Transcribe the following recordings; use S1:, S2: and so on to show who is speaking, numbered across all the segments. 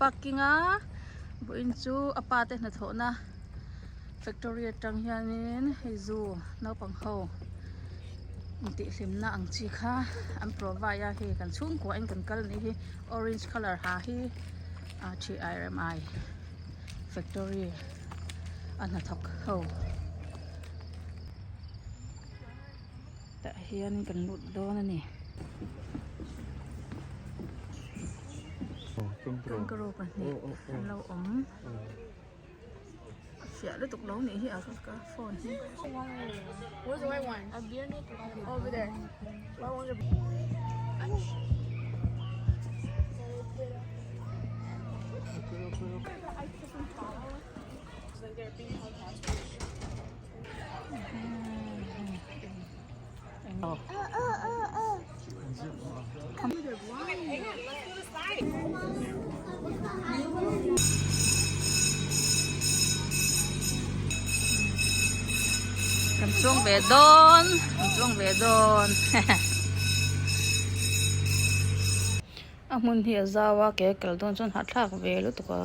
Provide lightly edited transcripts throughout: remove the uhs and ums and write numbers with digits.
S1: parking á buin chu apate na thona factory atang hianin hei zu no pang ho ti hlimna ang chi kha an provide hi kan chung ko an kan kal ni hi orange color ha hi TRMI factory an thok ho ta hian kan lut don ani kangaroo kan ni lo om xia le tuk lo ni hi ka phone hi
S2: Where's the white one? A beer net over there. Why won't it be?
S1: Kan chuang ve don a mun hi azawa ke kal don chon hatlak ve lu tuka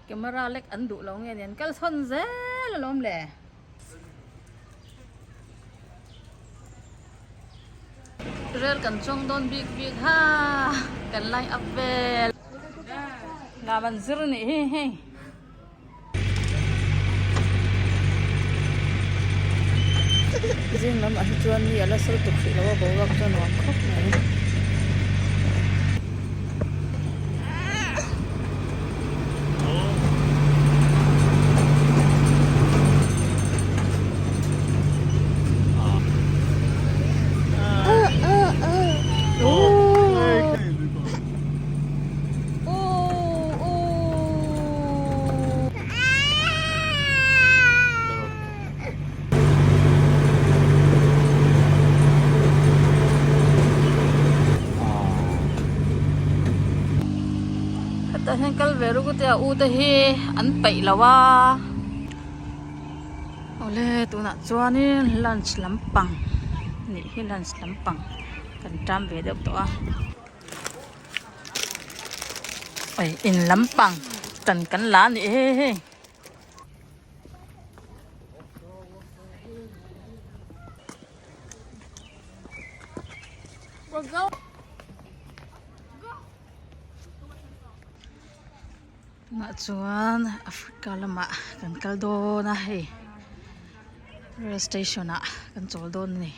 S1: camera lek an du lo nge nen kal thon ze lom le rel kan chong don big ha kan lai up vel la ban zir ni he riêng lắm anh chuan ni ala sel tuk khi lawa bo wak chuan wak khop mai ta hen kal veru ko te u te hi an pei lawa ole tu na chuanin lunch lampang ni hi lunch lampang kan tam ve deuh to a ai in lampang tan kan la ni he
S2: We're going.
S1: na chuan Africa lama kan kal do na hei rail station a kan chol don ni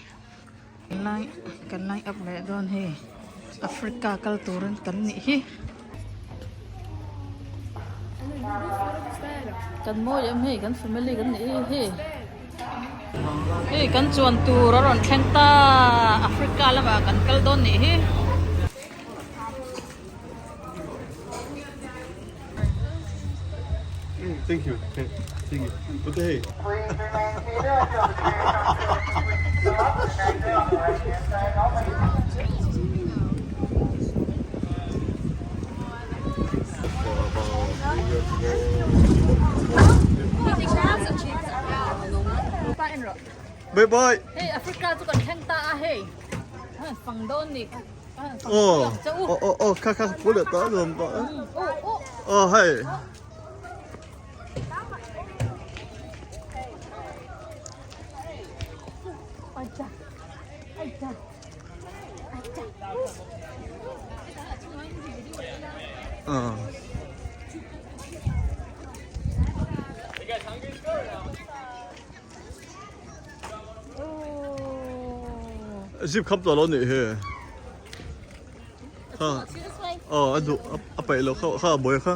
S1: kan lai up le don he Africa kal turan kan ni hi kan mo yam he kan family kan ni hi he kan chuan tu ron thleng ta Africa lama kan kal don ni hi
S3: Thank you. Thank you. Okay. Bye bye.
S1: Hey, Africa tu kan heng ta hey. Phang don ni.
S3: Kaka pula ta lom ba.
S1: Oh.
S3: Hai. Zip khắp rồi luôn nè. Ha. Anh đủ bảy lô khá bồi khá.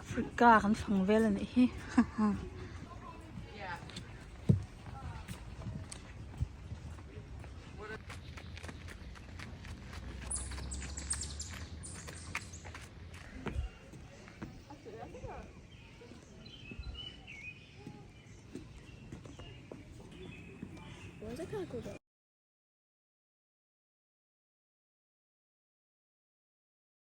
S1: Africa kan phang vel ni hi
S2: Where's the cockle?